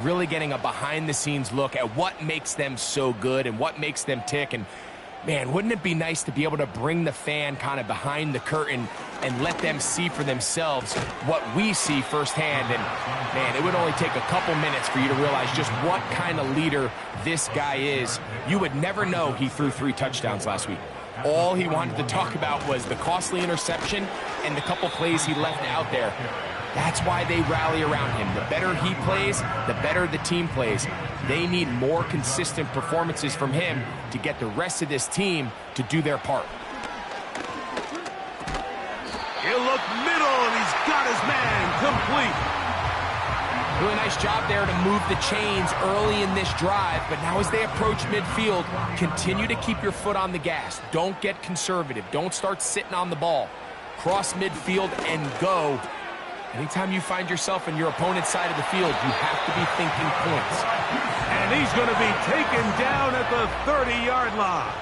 Really getting a behind-the-scenes look at what makes them so good and what makes them tick. And, man, wouldn't it be nice to be able to bring the fan kind of behind the curtain and let them see for themselves what we see firsthand. And, man, it would only take a couple minutes for you to realize just what kind of leader this guy is. You would never know he threw 3 touchdowns last week. All he wanted to talk about was the costly interception and the couple plays he left out there. That's why they rally around him. The better he plays, the better the team plays. They need more consistent performances from him to get the rest of this team to do their part. He'll look middle, and he's got his man complete. Really nice job there to move the chains early in this drive, but now as they approach midfield, continue to keep your foot on the gas. Don't get conservative. Don't start sitting on the ball. Cross midfield and go. Anytime you find yourself in your opponent's side of the field, you have to be thinking points. And he's going to be taken down at the 30-yard line.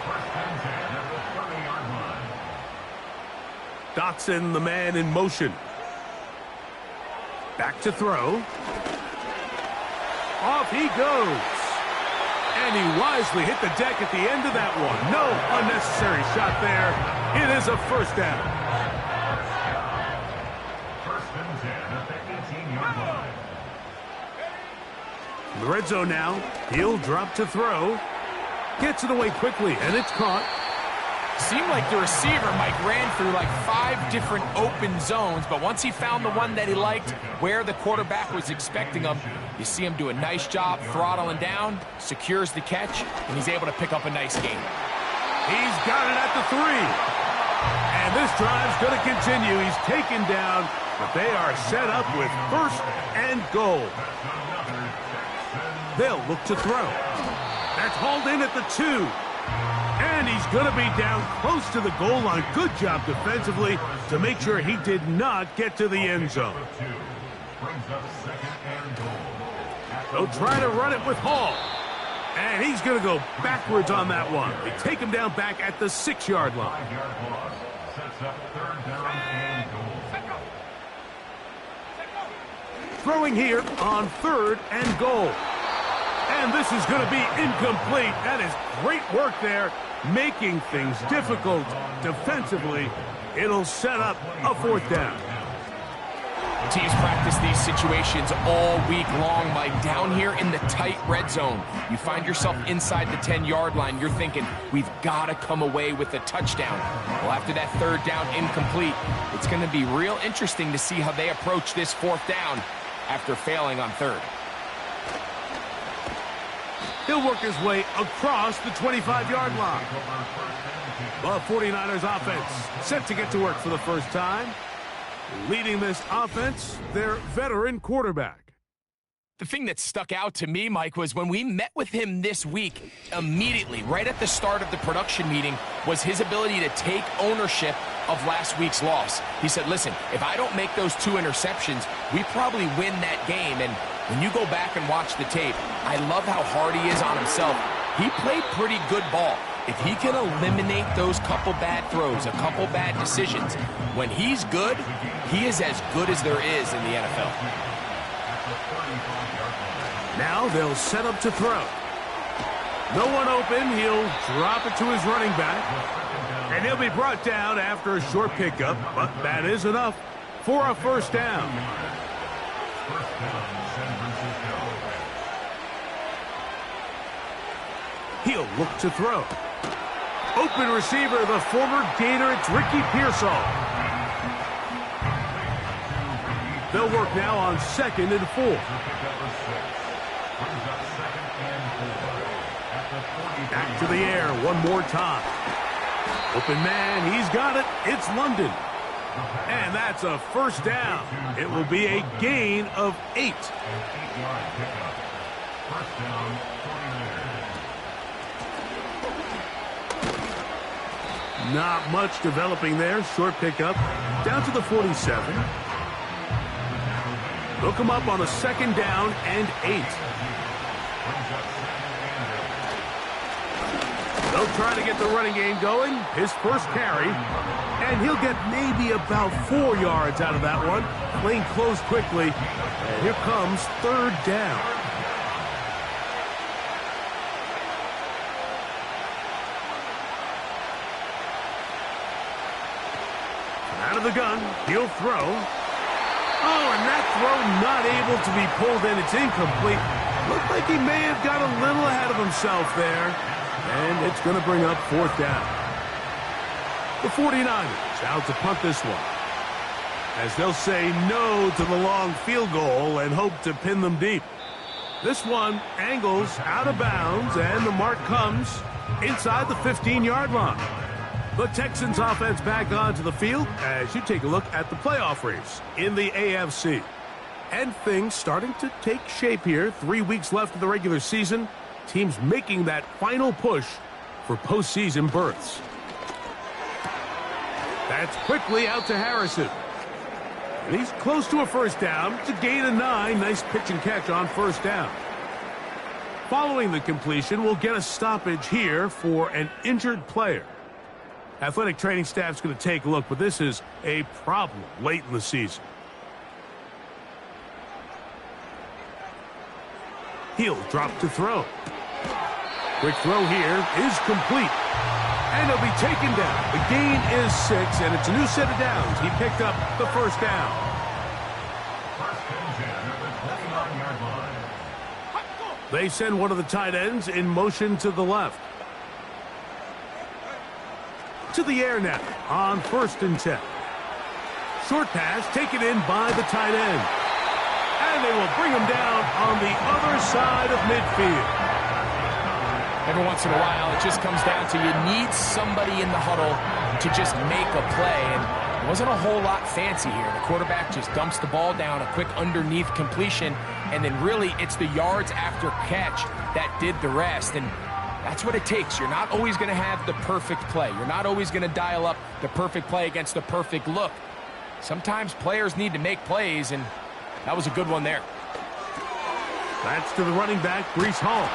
Dotson, the man in motion. Back to throw. Off he goes. And he wisely hit the deck at the end of that one. No unnecessary shot there. It is a first down. The red zone now. He'll drop to throw. Gets it away quickly, and it's caught. Seemed like the receiver, Mike, ran through like 5 different open zones, but once he found the one that he liked, where the quarterback was expecting him, you see him do a nice job throttling down, secures the catch, and he's able to pick up a nice gain. He's got it at the 3. And this drive's going to continue. He's taken down, but they are set up with 1st and goal. They'll look to throw. That's hauled in at the 2. And he's going to be down close to the goal line. Good job defensively to make sure he did not get to the end zone. They'll try to run it with Hall. And he's going to go backwards on that one. They take him down back at the 6-yard line. Throwing here on 3rd and goal. And this is going to be incomplete. That is great work there, making things difficult defensively. It'll set up a 4th down. Teams practice these situations all week long, Mike. Down here in the tight red zone, you find yourself inside the 10-yard line. You're thinking, we've got to come away with a touchdown. Well, after that 3rd down incomplete, it's going to be real interesting to see how they approach this 4th down after failing on 3rd. He'll work his way across the 25-yard line. The 49ers offense set to get to work for the first time. Leading this offense, their veteran quarterback. The thing that stuck out to me, Mike, was when we met with him this week, immediately, right at the start of the production meeting, was his ability to take ownership of last week's loss. He said, listen, if I don't make those 2 interceptions, we probably win that game. And when you go back and watch the tape, I love how hard he is on himself. He played pretty good ball. If he can eliminate those couple bad throws, a couple bad decisions, when he's good, he is as good as there is in the NFL. Now they'll set up to throw. No one open. He'll drop it to his running back. And he'll be brought down after a short pickup, but that is enough for a 1st down. He'll look to throw. Open receiver, the former Gator, it's Ricky Pearsall. They'll work now on 2nd and 4. Back to the air one more time. Open man, he's got it. It's London. And that's a 1st down. It will be a gain of 8. Not much developing there. Short pickup. Down to the 47. They'll come up on a 2nd down and 8. They'll try to get the running game going. His first carry. And he'll get maybe about 4 yards out of that one. Playing close quickly. And here comes 3rd down. Out of the gun, he'll throw. Oh, and that throw not able to be pulled in. It's incomplete. Looked like he may have got a little ahead of himself there. And it's going to bring up fourth down. The 49ers out to punt this one, as they'll say no to the long field goal and hope to pin them deep. This one angles out of bounds, and the mark comes inside the 15-yard line. The Texans offense back onto the field as you take a look at the playoff race in the AFC. And things starting to take shape here. 3 weeks left of the regular season. Teams making that final push for postseason berths. That's quickly out to Harrison. And he's close to a first down. It's a gain of 9. Nice pitch and catch on first down. Following the completion, we'll get a stoppage here for an injured player. Athletic training staff's going to take a look, but this is a problem late in the season. He'll drop to throw. Quick throw here is complete. And he'll be taken down. The gain is 6, and it's a new set of downs. He picked up the first down. They send one of the tight ends in motion to the left. To the air now on 1st and 10. Short pass taken in by the tight end. And they will bring him down on the other side of midfield. Every once in a while, it just comes down to you need somebody in the huddle to just make a play. And it wasn't a whole lot fancy here. The quarterback just dumps the ball down, a quick underneath completion, and then really it's the yards after catch that did the rest. And that's what it takes. You're not always going to have the perfect play. You're not always going to dial up the perfect play against the perfect look. Sometimes players need to make plays, and that was a good one there. That's to the running back, Breece Hall.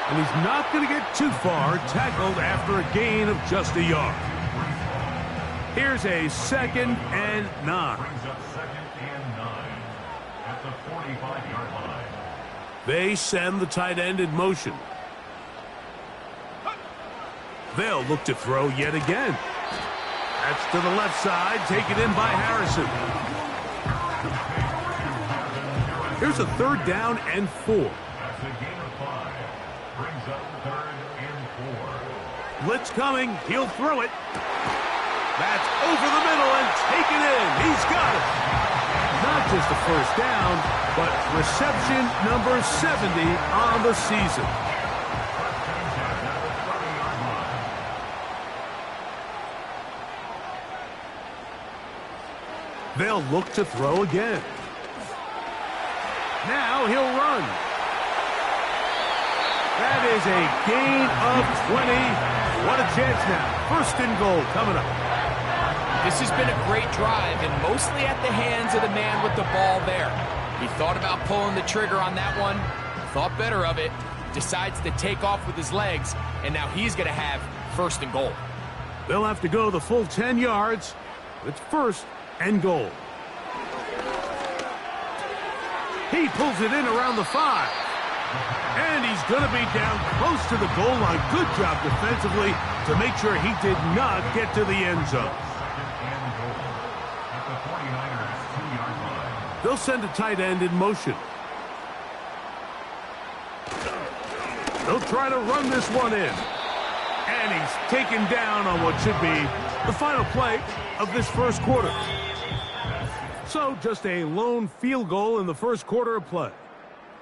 And he's not going to get too far, tackled after a gain of just a yard. Here's a 2nd and 9. At the 45-yard line. They send the tight end in motion. They'll look to throw yet again. That's to the left side, taken in by Harrison. Here's a 3rd down and 4. Blitz coming. He'll throw it. That's over the middle and taken in. He's got it. Not just a first down, but reception number 70 on the season. They'll look to throw again. Now he'll run. That is a gain of 20. What a chance now. 1st and goal coming up. This has been a great drive, and mostly at the hands of the man with the ball there. He thought about pulling the trigger on that one, thought better of it, decides to take off with his legs, and now he's going to have 1st and goal. They'll have to go the full 10 yards. It's 1st and goal. He pulls it in around the 5. And he's going to be down close to the goal line. Good job defensively to make sure he did not get to the end zone. They'll send a tight end in motion. They'll try to run this one in. And he's taken down on what should be the final play of this first quarter. So just a lone field goal in the first quarter of play.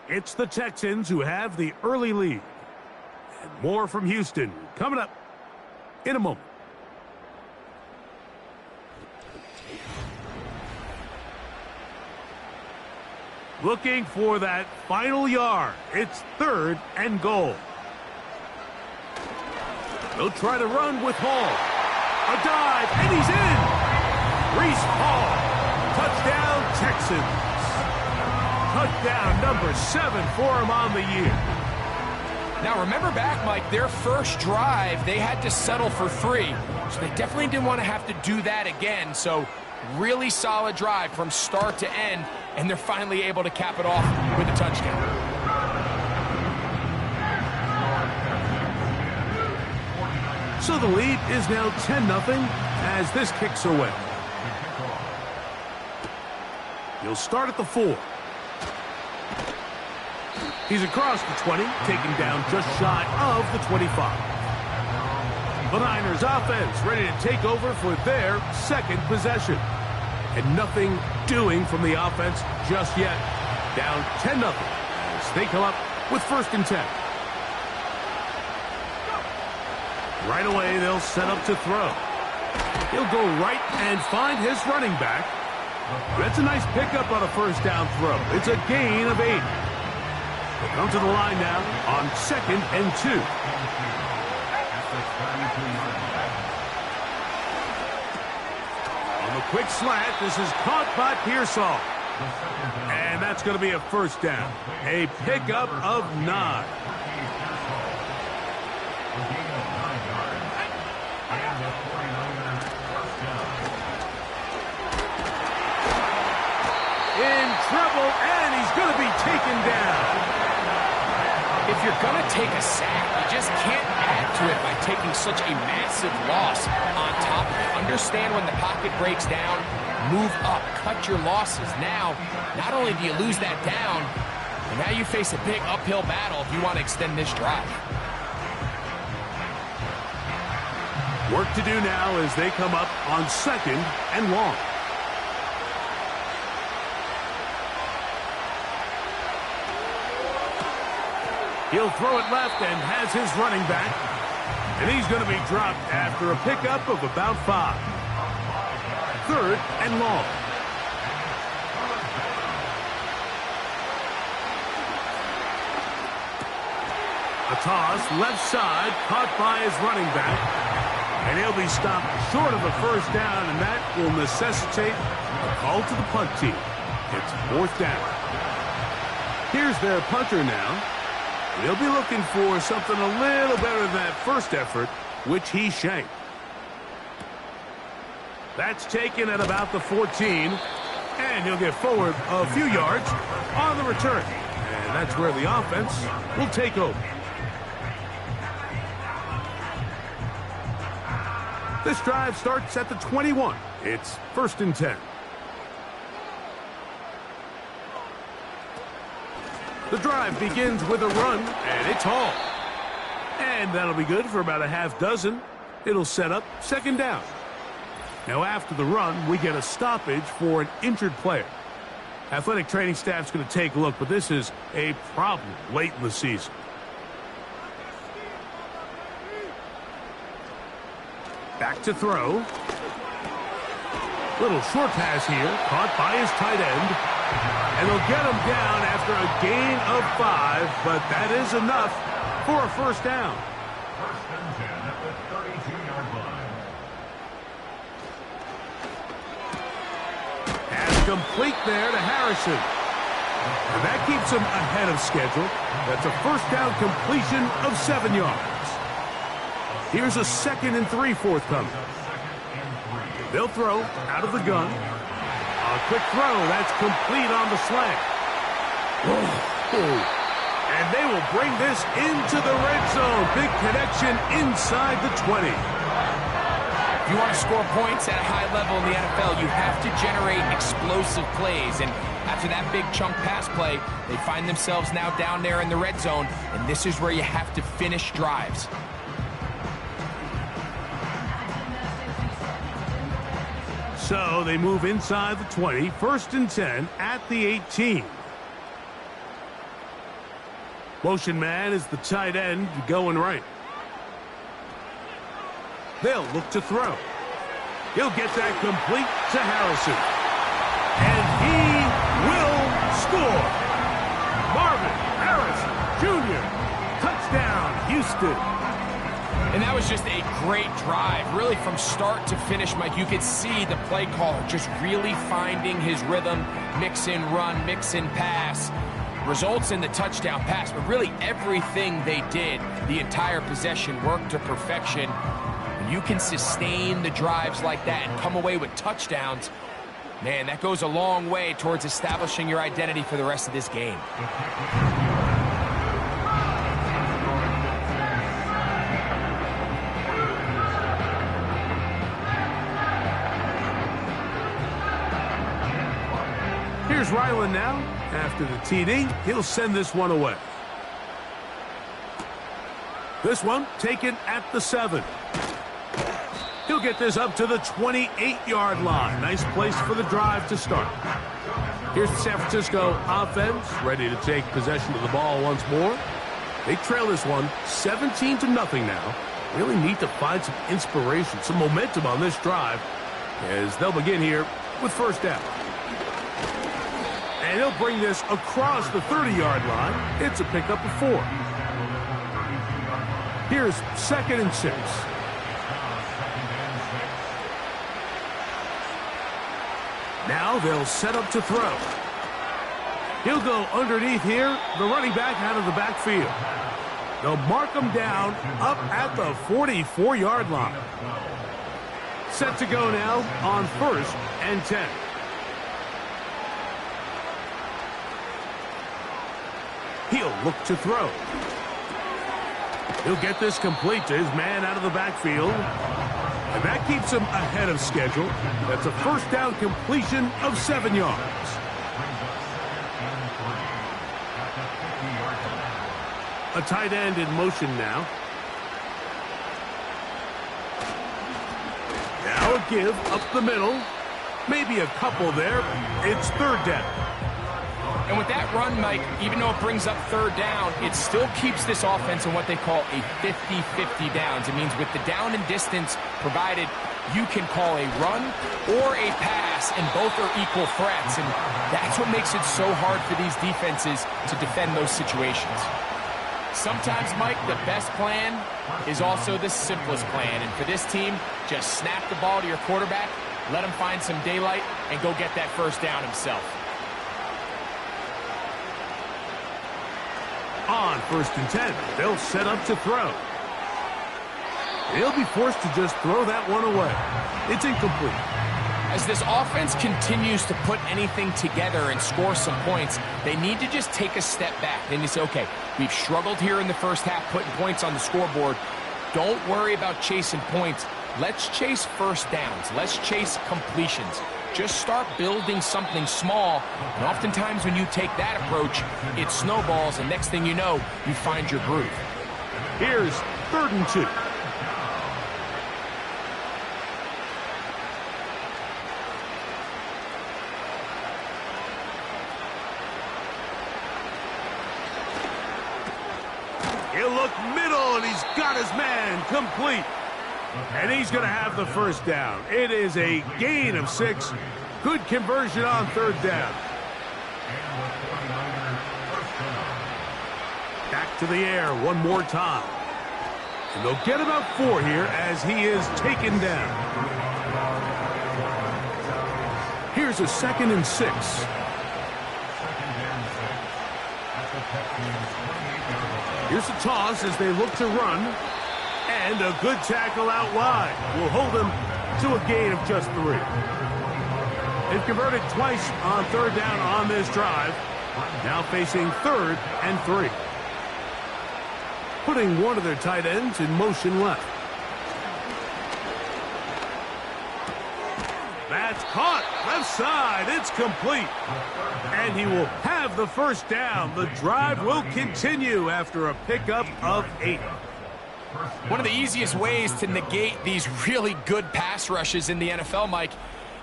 It's the Texans who have the early lead. And more from Houston coming up in a moment. Looking for that final yard. It's 3rd and goal. They'll try to run with Hall. A dive, and he's in. Breece Hall. Touchdown, Texans. Touchdown number 7 for him on the year. Now, remember back, Mike, their first drive, they had to settle for 3. So they definitely didn't want to have to do that again. So really solid drive from start to end, and they're finally able to cap it off with a touchdown. So the lead is now 10-0 as this kicks away. He'll start at the 4. He's across the 20, taken down just shy of the 25. The Niners offense ready to take over for their second possession. And nothing doing from the offense just yet. Down 10-0 as they come up with 1st and 10. Right away, they'll set up to throw. He'll go right and find his running back. That's a nice pickup on a 1st down throw. It's a gain of 8. They'll come to the line now on 2nd and 2. On the quick slant, this is caught by Pearsall. And that's going to be a 1st down. A pickup of 9. In trouble, and he's going to be taken down. If you're going to take a sack, you just can't add to it by taking such a massive loss on top of it. Understand when the pocket breaks down, move up, cut your losses. Now, not only do you lose that down, but now you face a big uphill battle if you want to extend this drive. Work to do now as they come up on 2nd and long. He'll throw it left and has his running back. And he's going to be dropped after a pickup of about 5. 3rd and long. A toss left side caught by his running back. And he'll be stopped short of a 1st down, and that will necessitate a call to the punt team. It's 4th down. Here's their punter now. They'll be looking for something a little better than that 1st effort, which he shanked. That's taken at about the 14, and he'll get forward a few yards on the return. And that's where the offense will take over. This drive starts at the 21. It's 1st and 10. The drive begins with a run, and it's hauled. And that'll be good for about a half dozen. It'll set up 2nd down. Now after the run, we get a stoppage for an injured player. Athletic training staff's going to take a look, but this is a problem late in the season. Back to throw. Little short pass here, caught by his tight end. And they'll get him down after a gain of 5, but that is enough for a 1st down. 1st and 10 at the 32-yard line. Pass complete there to Harrison. And that keeps him ahead of schedule. That's a 1st down completion of 7 yards. Here's a 2nd and 3 forthcoming. They'll throw out of the gun. A quick throw. That's complete on the slant. And they will bring this into the red zone. Big connection inside the 20. If you want to score points at a high level in the NFL, you have to generate explosive plays. And after that big chunk pass play, they find themselves now down there in the red zone. And this is where you have to finish drives. So they move inside the 20, 1st and 10 at the 18. Motion man is the tight end going right. They'll look to throw. He'll get that complete to Harrison. And he will score. Marvin Harrison Jr. Touchdown, Houston. And that was just a great drive, really from start to finish, Mike. You could see the play caller just really finding his rhythm, mix in run, mix in pass, results in the touchdown pass. But really everything they did, the entire possession, worked to perfection. When you can sustain the drives like that and come away with touchdowns, man, that goes a long way towards establishing your identity for the rest of this game. Here's Ryland now. After the TD, he'll send this one away. This one taken at the 7. He'll get this up to the 28-yard line. Nice place for the drive to start. Here's the San Francisco offense, ready to take possession of the ball once more. They trail this one 17-0 now. Really need to find some inspiration, some momentum on this drive as they'll begin here with first down. And he'll bring this across the 30-yard line. It's a pickup of 4. Here's 2nd and 6. Now they'll set up to throw. He'll go underneath here, the running back out of the backfield. They'll mark him down up at the 44-yard line. Set to go now on 1st and 10. He'll look to throw. He'll get this complete to his man out of the backfield. And that keeps him ahead of schedule. That's a first down completion of 7 yards. A tight end in motion now. Now a give up the middle. Maybe a couple there. It's 3rd down. And with that run, Mike, even though it brings up 3rd down, it still keeps this offense in what they call a 50-50 downs. It means with the down and distance provided, you can call a run or a pass, and both are equal threats. And that's what makes it so hard for these defenses to defend those situations. Sometimes, Mike, the best plan is also the simplest plan. And for this team, just snap the ball to your quarterback, let him find some daylight, and go get that first down himself. On 1st and 10, they'll set up to throw. He'll be forced to just throw that one away. It's incomplete. As this offense continues to put anything together and score some points, they need to just take a step back. Then you say, okay, we've struggled here in the first half putting points on the scoreboard. Don't worry about chasing points. Let's chase first downs. Let's chase completions. Just start building something small, and oftentimes when you take that approach, it snowballs, and next thing you know, you find your groove. Here's 3rd and 2. He'll look middle, and he's got his man complete. And he's going to have the first down. It is a gain of 6. Good conversion on 3rd down. Back to the air one more time. And they'll get about 4 here as he is taken down. Here's a 2nd and 6. Here's a toss as they look to run. And a good tackle out wide will hold him to a gain of just 3. They've converted twice on 3rd down on this drive. Now facing 3rd and 3. Putting one of their tight ends in motion left. That's caught. Left side. It's complete. And he will have the first down. The drive will continue after a pickup of 8. One of the easiest ways to negate these really good pass rushes in the NFL, Mike,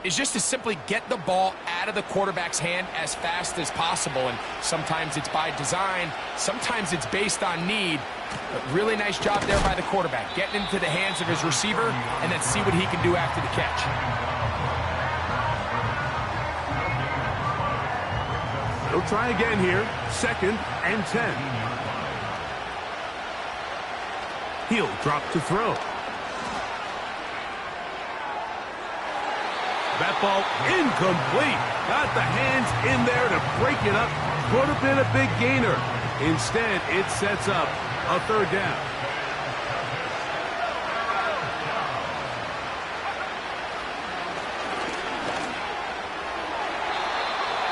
is just to simply get the ball out of the quarterback's hand as fast as possible. And sometimes it's by design, sometimes it's based on need. But really nice job there by the quarterback, getting into the hands of his receiver and then see what he can do after the catch. He'll try again here, 2nd and 10. He'll drop to throw. That ball incomplete. Got the hands in there to break it up. Could have been a big gainer. Instead, it sets up a 3rd down.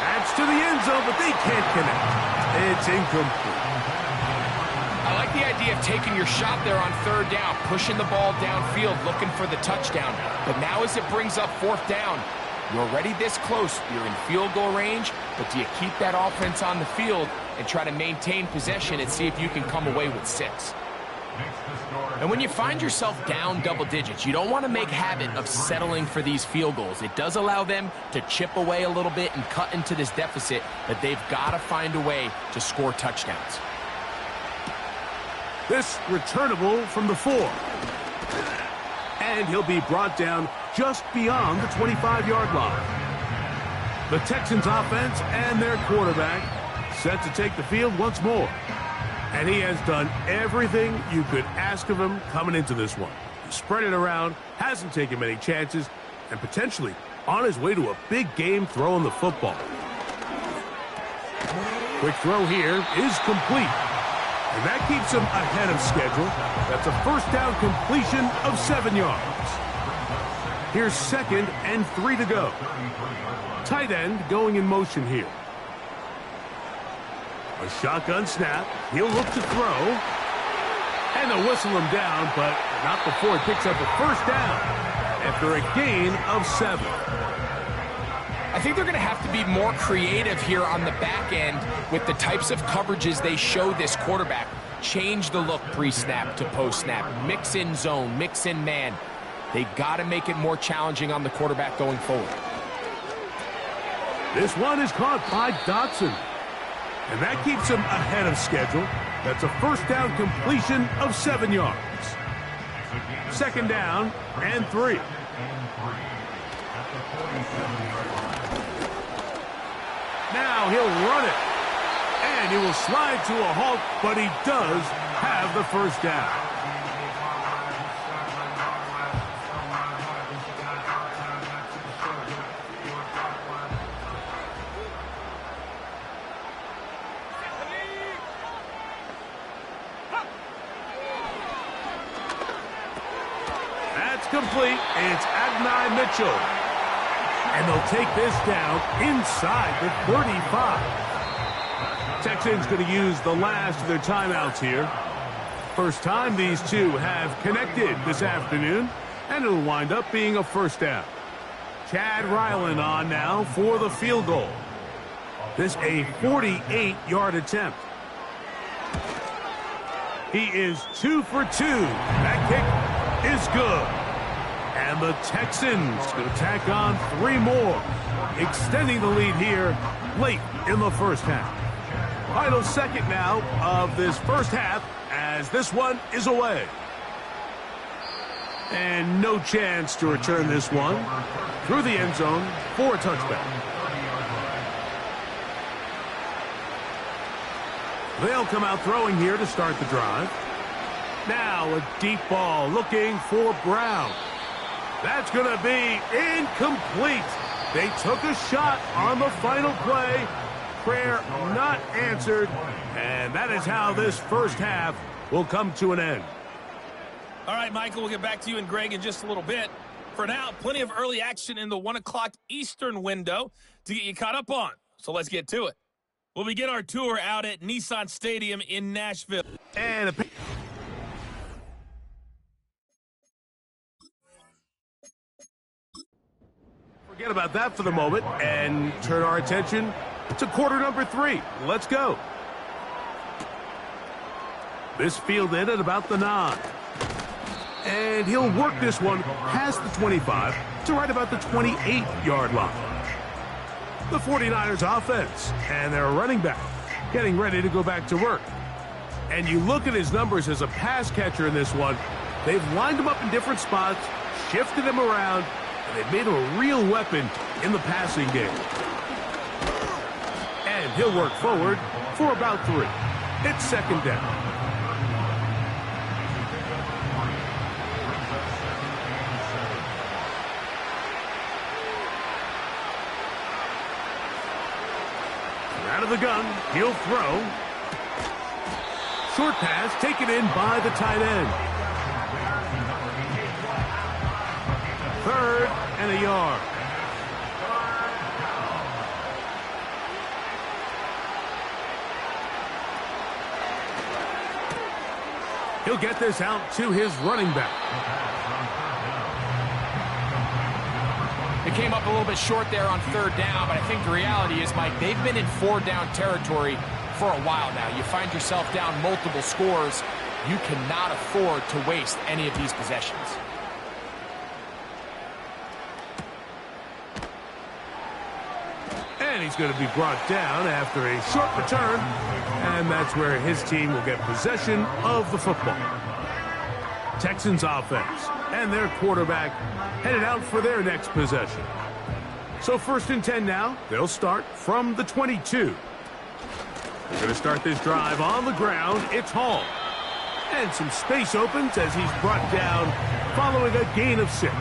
That's to the end zone, but they can't connect. It's incomplete. I like the idea of taking your shot there on 3rd down, pushing the ball downfield, looking for the touchdown. But now as it brings up 4th down, You're already this close. You're in field goal range, but do you keep that offense on the field and try to maintain possession and see if you can come away with 6? And when you find yourself down double digits, you don't want to make habit of settling for these field goals. It does allow them to chip away a little bit and cut into this deficit, but they've got to find a way to score touchdowns. This returnable from the 4. And he'll be brought down just beyond the 25-yard line. The Texans offense and their quarterback set to take the field once more. And he has done everything you could ask of him coming into this one. He spread it around, hasn't taken many chances, and potentially on his way to a big game throwing the football. Quick throw here is complete. And that keeps him ahead of schedule. That's a first down completion of 7 yards. Here's 2nd and 3 to go. Tight end going in motion here. A shotgun snap. He'll look to throw. And they'll whistle him down, but not before he picks up a first down after a gain of 7. I think they're going to have to be more creative here on the back end with the types of coverages they show this quarterback. Change the look pre-snap to post-snap. Mix in zone, mix in man. They got to make it more challenging on the quarterback going forward. This one is caught by Dotson. And that keeps him ahead of schedule. That's a first down completion of 7 yards. 2nd down and 3. Now he'll run it. And he will slide to a halt, but he does have the first down. That's complete. It's Adonai Mitchell. And they'll take this down inside the 35. Texans going to use the last of their timeouts here. First time these two have connected this afternoon, and it'll wind up being a first down. Chad Ryland on now for the field goal. This a 48-yard attempt. He is 2 for 2. That kick is good. And the Texans going to tack on 3 more, extending the lead here late in the first half. Final second now of this first half as this one is away. And no chance to return this one through the end zone for a touchback. They'll come out throwing here to start the drive. Now a deep ball looking for Brown. That's going to be incomplete. They took a shot on the final play. Prayer not answered. And that is how this first half will come to an end. All right, Michael, we'll get back to you and Greg in just a little bit. For now, plenty of early action in the 1 o'clock Eastern window to get you caught up on. So let's get to it. We'll begin our tour out at Nissan Stadium in Nashville. And forget about that for the moment and turn our attention to quarter number 3. Let's go. This fielded at about the 9. And he'll work this one past the 25 to right about the 28-yard line. The 49ers offense and their running back getting ready to go back to work. And you look at his numbers as a pass catcher in this one. They've lined him up in different spots, shifted him around, and they've made him a real weapon in the passing game. And he'll work forward for about 3. It's 2nd down. Out of the gun, he'll throw. Short pass taken in by the tight end. 3rd and a yard. He'll get this out to his running back. The came up a little bit short there on third down, but I think the reality is, Mike, they've been in four-down territory for a while now. You find yourself down multiple scores. You cannot afford to waste any of these possessions. And he's going to be brought down after a short return. And that's where his team will get possession of the football. Texans offense and their quarterback headed out for their next possession. So 1st and 10 now. They'll start from the 22. They're going to start this drive on the ground. It's Hall. And some space opens as he's brought down following a gain of 6.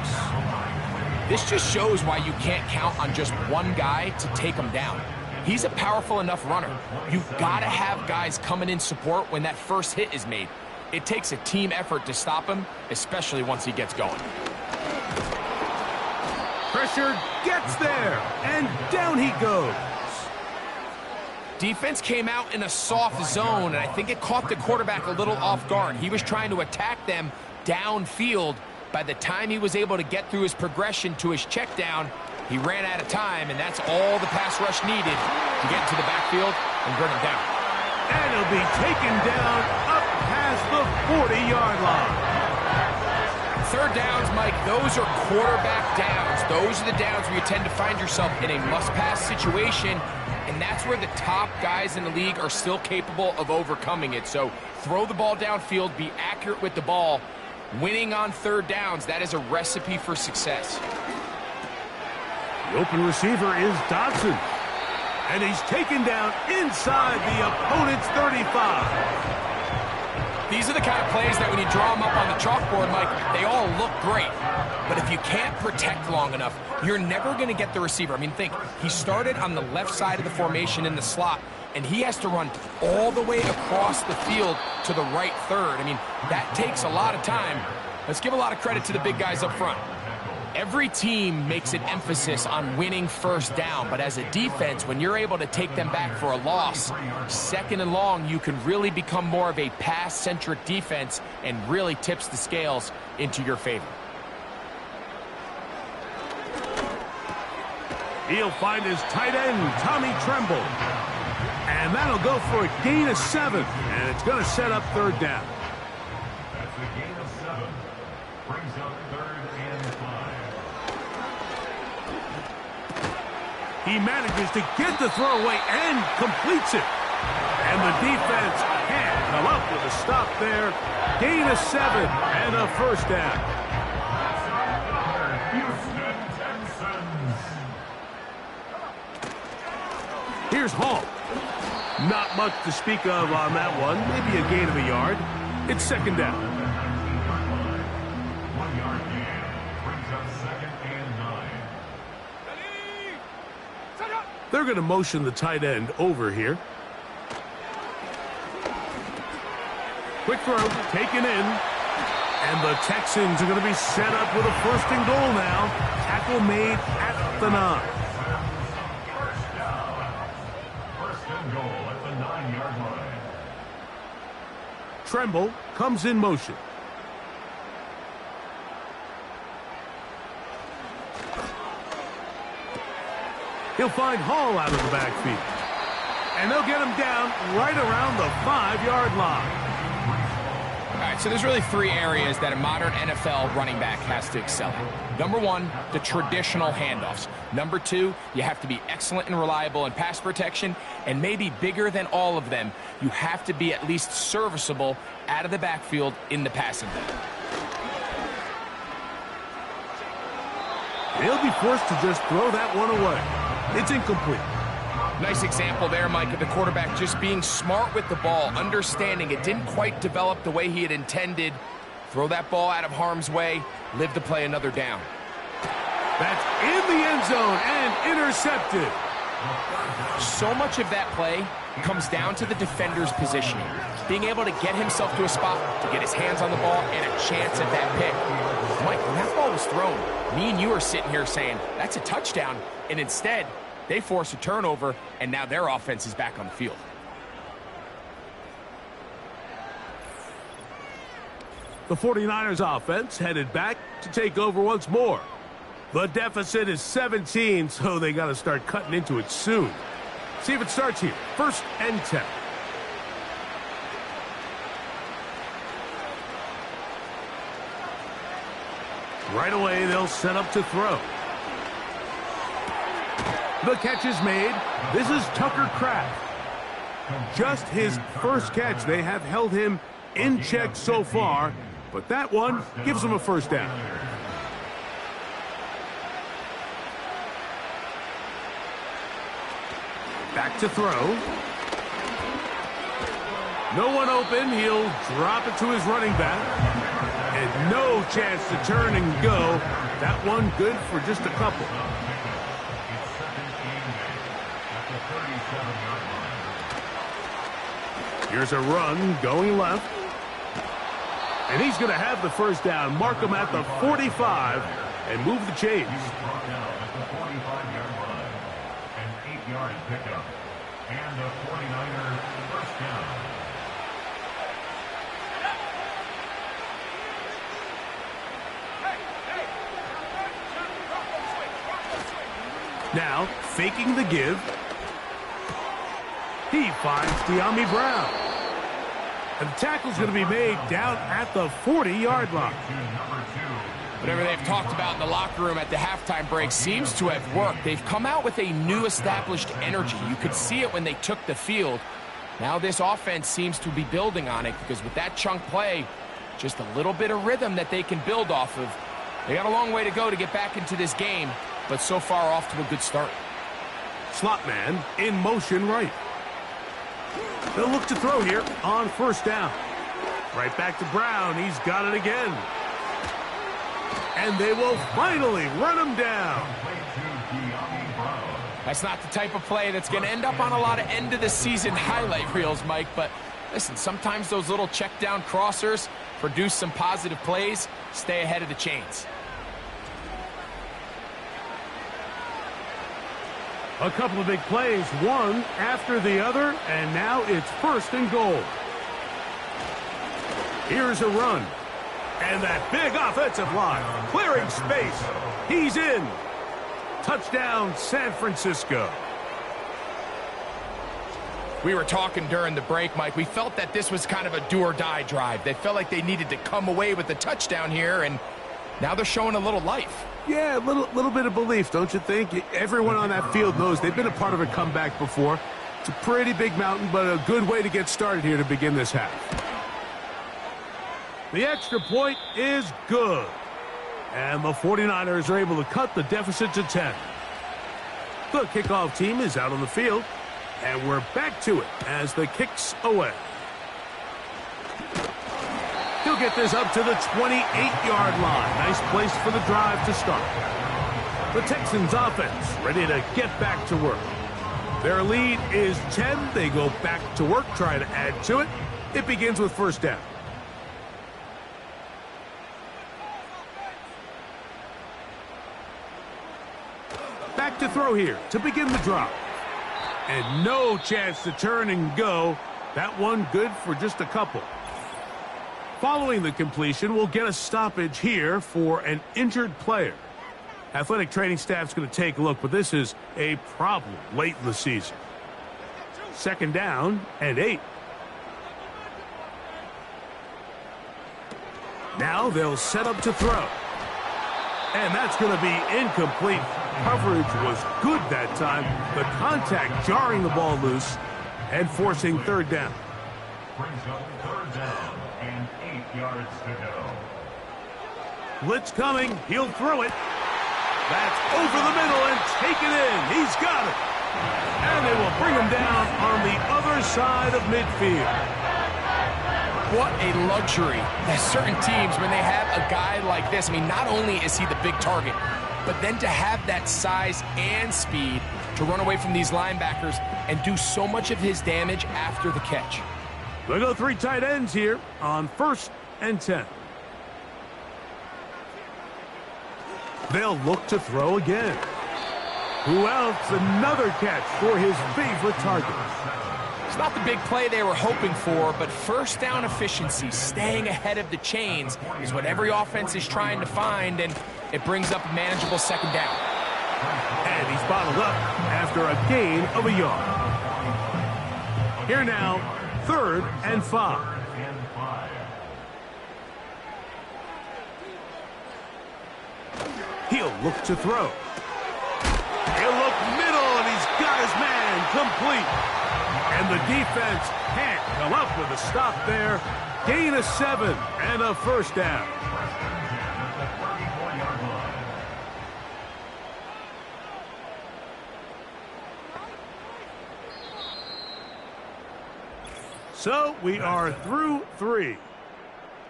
This just shows why you can't count on just one guy to take him down. He's a powerful enough runner. You've got to have guys coming in support when that first hit is made. It takes a team effort to stop him, especially once he gets going. Pressure gets there, and down he goes. Defense came out in a soft zone, and I think it caught the quarterback a little off guard. He was trying to attack them downfield. By the time he was able to get through his progression to his check down, he ran out of time, and that's all the pass rush needed to get into the backfield and bring him down. And he'll be taken down up past the 40-yard line. Third downs, Mike, those are quarterback downs. Those are the downs where you tend to find yourself in a must-pass situation, and that's where the top guys in the league are still capable of overcoming it. So throw the ball downfield, be accurate with the ball. Winning on third downs, that is a recipe for success. The open receiver is Dodson. And he's taken down inside the opponent's 35. These are the kind of plays that when you draw them up on the chalkboard, Mike, they all look great. But if you can't protect long enough, you're never going to get the receiver. I mean, think, he started on the left side of the formation in the slot, and he has to run all the way across the field to the right third. I mean, that takes a lot of time. Let's give a lot of credit to the big guys up front. Every team makes an emphasis on winning first down, but as a defense, when you're able to take them back for a loss, second and long, you can really become more of a pass-centric defense and really tips the scales into your favor. He'll find his tight end, Tommy Tremble. And that'll go for a gain of 7, and it's going to set up third down. That's a gain of 7. Brings up 3rd and 5. He manages to get the throw away and completes it. And the defense can't come up with a stop there. Gain of 7 and a first down. Houston Texans. Here's Hall. Not much to speak of on that one. Maybe a gain of a yard. It's second down. 1 yard gain. Brings up 2nd and 9. They're going to motion the tight end over here. Quick throw, taken in. And the Texans are going to be set up with a 1st and goal now. Tackle made at the 9. Goal at the 9-yard line. Tremble comes in motion. He'll find Hall out of the backfield. And they'll get him down right around the 5-yard line. All right, so there's really 3 areas that a modern NFL running back has to excel in. Number 1, the traditional handoffs. Number 2, you have to be excellent and reliable in pass protection. And maybe bigger than all of them, you have to be at least serviceable out of the backfield in the passing game. They'll be forced to just throw that one away. It's incomplete. Nice example there, Mike, of the quarterback just being smart with the ball, understanding it didn't quite develop the way he had intended. Throw that ball out of harm's way, live to play another down. That's in the end zone and intercepted. So much of that play comes down to the defender's positioning. Being able to get himself to a spot, to get his hands on the ball, and a chance at that pick. Mike, when that ball was thrown, me and you are sitting here saying, that's a touchdown, and instead, they force a turnover, and now their offense is back on the field. The 49ers offense headed back to take over once more. The deficit is 17, so they got to start cutting into it soon. See if it starts here. 1st and 10. Right away, they'll set up to throw. The catch is made. This is Tucker Kraft. Just his first catch. They have held him in check so far, but that one gives him a first down. Back to throw. No one open. He'll drop it to his running back. And no chance to turn and go. That one good for just a couple. Here's a run going left. And he's going to have the first down. Mark him at the 45 and move the chains. An 8-yard pickup. And the 49ers first down. Now, faking the give. He finds De'Ami Brown. And the tackle's going to be made down at the 40-yard line. Whatever they've talked about in the locker room at the halftime break seems to have worked. They've come out with a new established energy. You could see it when they took the field. Now this offense seems to be building on it because with that chunk play, just a little bit of rhythm that they can build off of. They got a long way to go to get back into this game, but so far off to a good start. Slot man in motion right. They'll look to throw here on 1st down. Right back to Brown. He's got it again. And they will finally run him down. That's not the type of play that's going to end up on a lot of end-of-the-season highlight reels, Mike. But listen, sometimes those little check-down crossers produce some positive plays. Stay ahead of the chains. A couple of big plays, one after the other, and now it's 1st and goal. Here's a run. And that big offensive line, clearing space. He's in. Touchdown, San Francisco. We were talking during the break, Mike. We felt that this was kind of a do-or-die drive. They felt like they needed to come away with the touchdown here, and now they're showing a little life. Yeah, a little bit of belief, don't you think? Everyone on that field knows they've been a part of a comeback before. It's a pretty big mountain, but a good way to get started here to begin this half. The extra point is good. And the 49ers are able to cut the deficit to 10. The kickoff team is out on the field. And we're back to it as the kick's away. He'll get this up to the 28-yard line. Nice place for the drive to start. The Texans offense ready to get back to work. Their lead is 10. They go back to work, try to add to it. It begins with 1st down. Back to throw here to begin the drive. And no chance to turn and go. That one good for just a couple. Following the completion, we'll get a stoppage here for an injured player. Athletic training staff's going to take a look, but this is a problem late in the season. 2nd down and 8. Now they'll set up to throw. And that's going to be incomplete. Coverage was good that time. The contact jarring the ball loose and forcing 3rd down. Brings up 3rd down and 8 yards to go. Blitz coming. He'll throw it. That's over the middle and taken in. He's got it. And they will bring him down on the other side of midfield. What a luxury that certain teams, when they have a guy like this, I mean, not only is he the big target, but then to have that size and speed to run away from these linebackers and do so much of his damage after the catch. They'll go 3 tight ends here on 1st and 10. They'll look to throw again. Who else? Another catch for his favorite target. not the big play they were hoping for, but first down efficiency, staying ahead of the chains, is what every offense is trying to find, and it brings up a manageable second down. And he's bottled up after a gain of a yard. Here now, 3rd and 5. He'll look to throw. He'll look middle, and he's got his man complete. And the defense can't come up with a stop there. Gain of 7 and a first down. So we are through 3.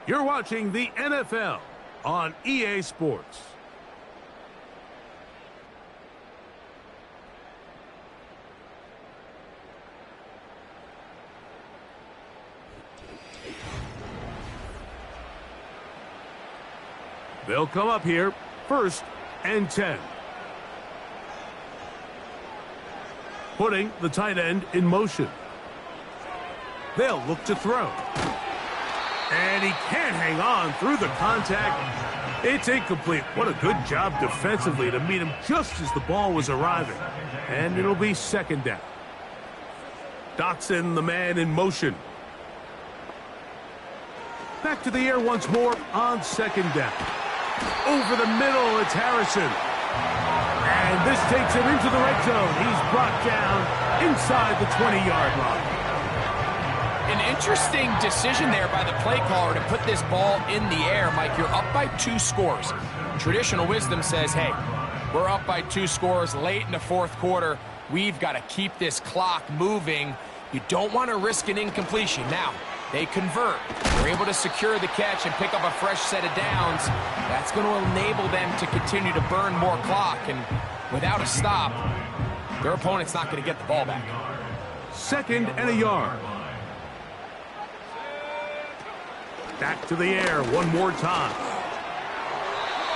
You're watching the NFL on EA Sports. They'll come up here, 1st and 10. Putting the tight end in motion. They'll look to throw. And he can't hang on through the contact. It's incomplete. What a good job defensively to meet him just as the ball was arriving. And it'll be 2nd down. Dotson, the man in motion. Back to the air once more on 2nd down. Over the middle, it's Harrison. And this takes him into the red zone. He's brought down inside the 20-yard line. An interesting decision there by the play caller to put this ball in the air. Mike, you're up by 2 scores. Traditional wisdom says, hey, we're up by 2 scores late in the 4th quarter. We've got to keep this clock moving. You don't want to risk an incompletion. Now, they convert. They're able to secure the catch and pick up a fresh set of downs. That's going to enable them to continue to burn more clock. And without a stop, their opponent's not going to get the ball back. 2nd and a yard. Back to the air one more time.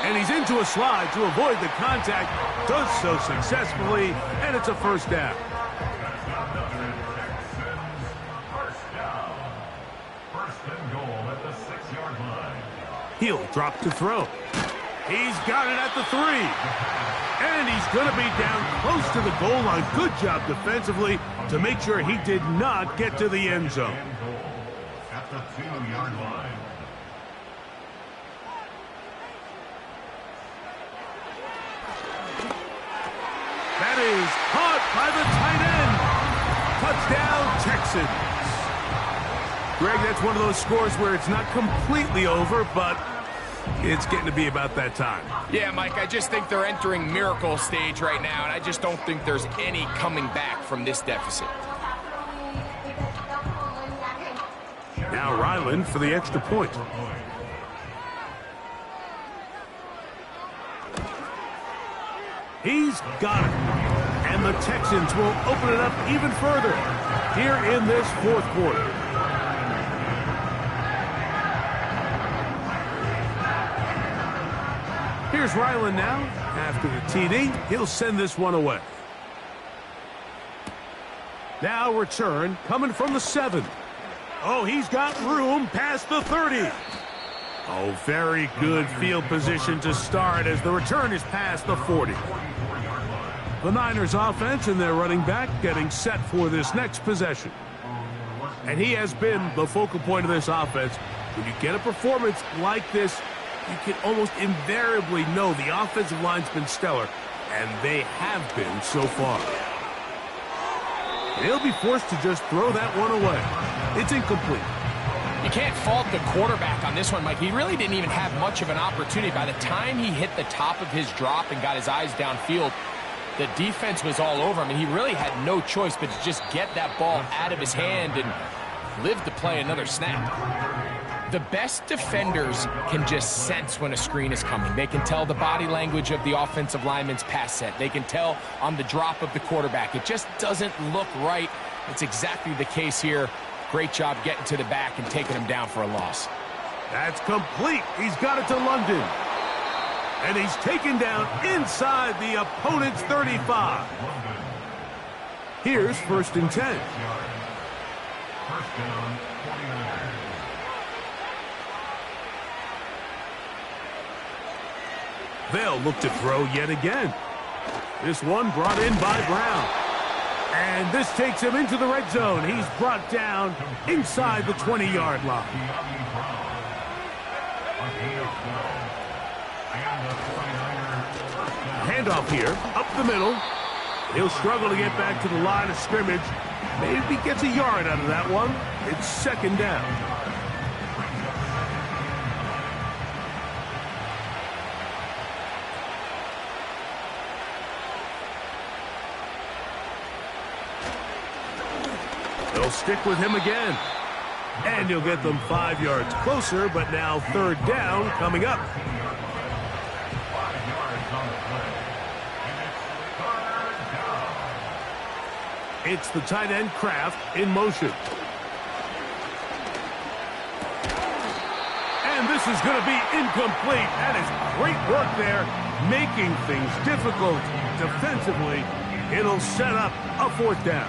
And he's into a slide to avoid the contact. Does so successfully, and it's a first down. He'll drop to throw. He's got it at the 3. And he's going to be down close to the goal line. Good job defensively to make sure he did not get to the end zone. At the 2-yard line. That is caught by the tight end. Touchdown, Texans. Greg, that's one of those scores where it's not completely over, but it's getting to be about that time. Yeah, Mike, I just think they're entering miracle stage right now, and I just don't think there's any coming back from this deficit. Now Ryland for the extra point. He's got it. And the Texans will open it up even further here in this 4th quarter. Here's Ryland now. After the TD, he'll send this one away. Now return coming from the 7. Oh, he's got room past the 30. Oh, very good field position to start as the return is past the 40. The Niners offense and their running back getting set for this next possession. And he has been the focal point of this offense. When you get a performance like this, you can almost invariably know the offensive line's been stellar, and they have been so far. They'll be forced to just throw that one away. It's incomplete. You can't fault the quarterback on this one, Mike. He really didn't even have much of an opportunity. By the time he hit the top of his drop and got his eyes downfield, the defense was all over him, and he really had no choice but to just get that ball out of his hand and live to play another snap. The best defenders can just sense when a screen is coming. They can tell the body language of the offensive lineman's pass set. They can tell on the drop of the quarterback. It just doesn't look right. It's exactly the case here. Great job getting to the back and taking him down for a loss. That's complete. He's got it to London. And he's taken down inside the opponent's 35. Here's 1st and 10. First down, 49ers. They'll look to throw yet again. This one brought in by Brown. And this takes him into the red zone. He's brought down inside the 20-yard line. Handoff here, up the middle. He'll struggle to get back to the line of scrimmage. Maybe gets a yard out of that one. It's second down. They'll stick with him again. And he'll get them 5 yards closer, but now third down coming up. 5 yards on the play. And it's third down. It's the tight end Kraft in motion. And this is going to be incomplete. That is great work there, making things difficult defensively. It'll set up a fourth down.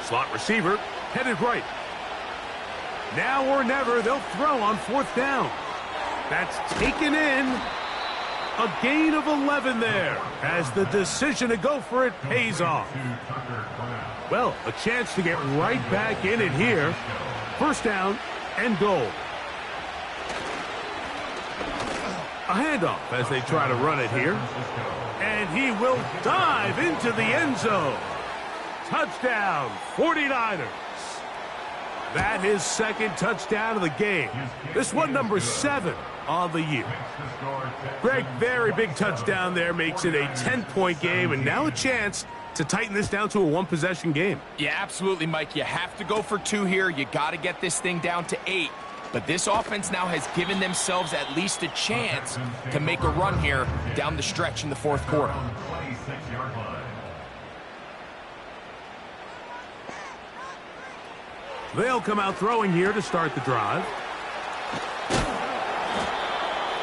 Slot receiver headed right. Now or never, they'll throw on fourth down. That's taken in. A gain of 11 there as the decision to go for it pays off. Well, a chance to get right back in it here. First down and goal. A handoff as they try to run it here. And he will dive into the end zone. Touchdown, 49ers. That is second touchdown of the game. This one number 7 on the year. Greg, very big touchdown there, makes it a 10-point game, and now a chance to tighten this down to a one-possession game. Yeah, absolutely, Mike. You have to go for 2 here. You got to get this thing down to 8. But this offense now has given themselves at least a chance to make a run here down the stretch in the fourth quarter. They'll come out throwing here to start the drive.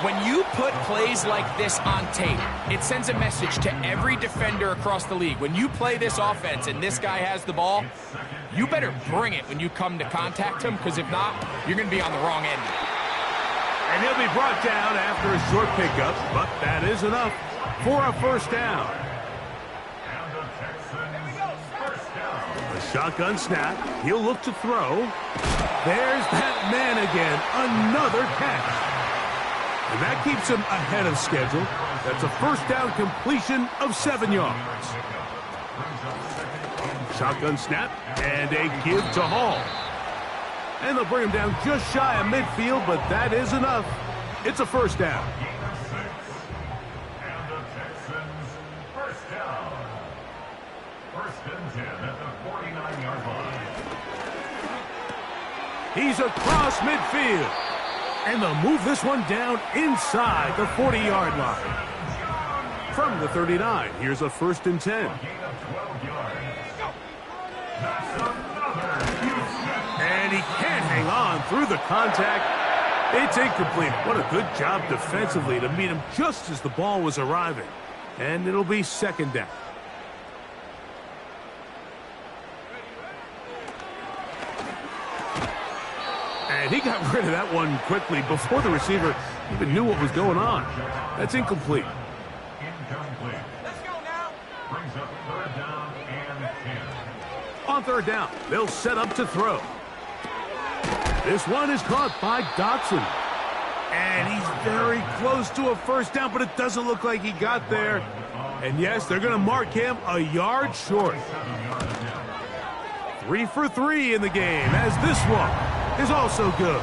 When you put plays like this on tape, it sends a message to every defender across the league. When you play this offense and this guy has the ball, you better bring it when you come to contact him, because if not, you're going to be on the wrong end. And he'll be brought down after a short pickup, but that is enough for a first down. Shotgun snap. He'll look to throw. There's that man again. Another catch. And that keeps him ahead of schedule. That's a first down completion of 7 yards. Shotgun snap and a give to Hall. And they'll bring him down just shy of midfield, but that is enough. It's a first down. And the Texans first down. First and 10 at the 49-yard line. He's across midfield. And they'll move this one down inside the 40-yard line. From the 39, here's a first and 10. And he can't hang on through the contact. It's incomplete. What a good job defensively to meet him just as the ball was arriving. And it'll be second down. And he got rid of that one quickly before the receiver even knew what was going on. That's incomplete. Incomplete. Let's go now. Brings up third down and 10. On third down, they'll set up to throw. This one is caught by Dotson. And he's very close to a first down, but it doesn't look like he got there. And yes, they're going to mark him a yard short. 3 for 3 in the game, as this one is also good.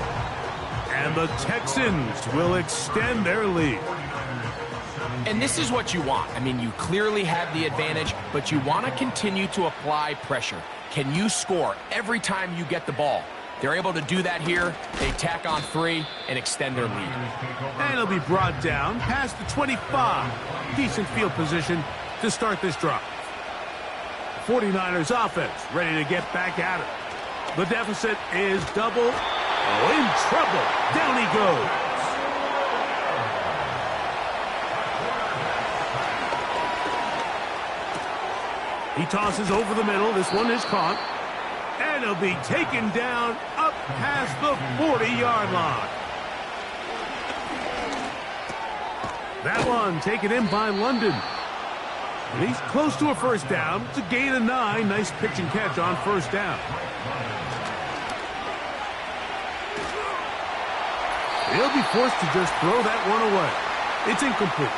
And the Texans will extend their lead. And this is what you want. I mean, you clearly have the advantage, but you want to continue to apply pressure. Can you score every time you get the ball? They're able to do that here. They tack on 3 and extend their lead. And it'll be brought down past the 25. Decent field position to start this drive. 49ers offense ready to get back at it. The deficit is double. Oh, in trouble. Down he goes. tosses over the middle. This one is caught. And he'll be taken down up past the 40-yard line. That one taken in by London. And he's close to a first down. It's a gain of 9. Nice pitch and catch on first down. He'll be forced to just throw that one away. It's incomplete.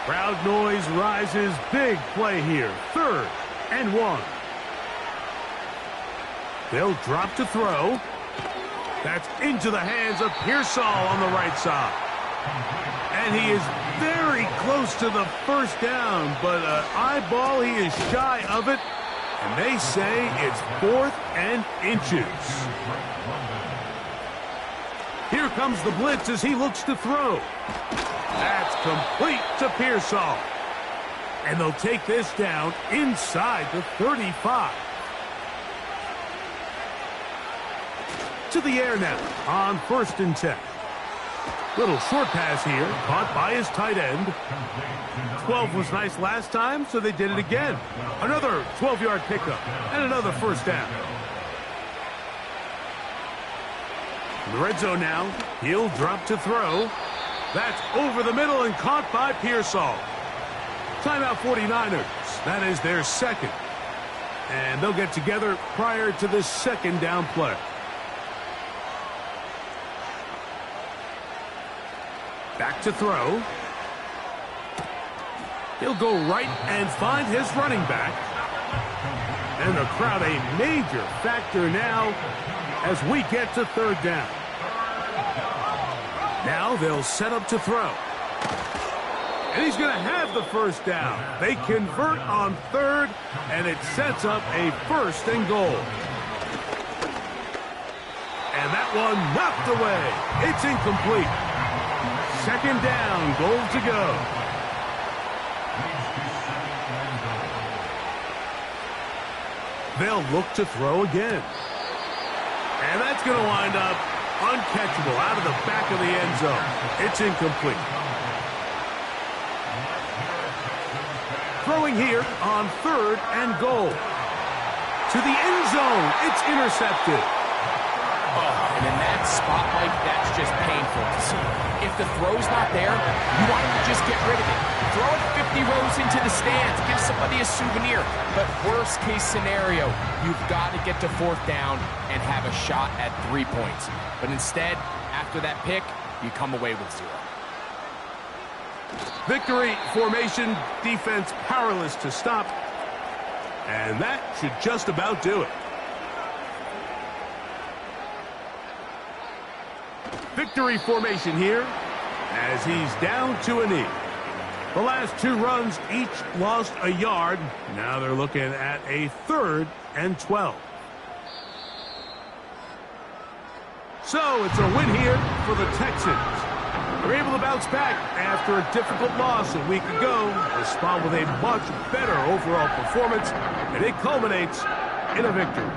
Crowd noise rises. Big play here. 3rd and 1. They'll drop to throw. That's into the hands of Pearsall on the right side. And he is very close to the first down, but eyeball, he is shy of it. And they say it's 4th and inches. Here comes the blitz as he looks to throw. That's complete to Pearsall. And they'll take this down inside the 35. To the air now on 1st and 10. Little short pass here, caught by his tight end. 12 was nice last time, so they did it again. Another 12-yard pickup and another first down. In the red zone now, he'll drop to throw. That's over the middle and caught by Pearsall. Timeout 49ers. That is their 2nd. And they'll get together prior to this 2nd down play. Back to throw. He'll go right and find his running back. And the crowd a major factor now as we get to 3rd down. Now they'll set up to throw. And he's going to have the first down. They convert on 3rd, and it sets up a 1st and goal. And that one knocked away. It's incomplete. 2nd down, goal to go. They'll look to throw again. And that's going to wind up uncatchable out of the back of the end zone. It's incomplete. Throwing here on 3rd and goal. To the end zone. It's intercepted. Oh, and in that spotlight, that's just painful to see. If the throw's not there, you want him to just get rid of it. Throw it 50 rows into the stands. Give somebody a souvenir. But worst case scenario, you've got to get to 4th down and have a shot at 3 points. But instead, after that pick, you come away with 0. Victory formation, defense powerless to stop. And that should just about do it. Victory formation here as he's down to a knee. The last 2 runs each lost a yard. Now they're looking at a 3rd and 12. So it's a win here for the Texans. They're able to bounce back after a difficult loss a week ago. A spot with a much better overall performance, and it culminates in a victory.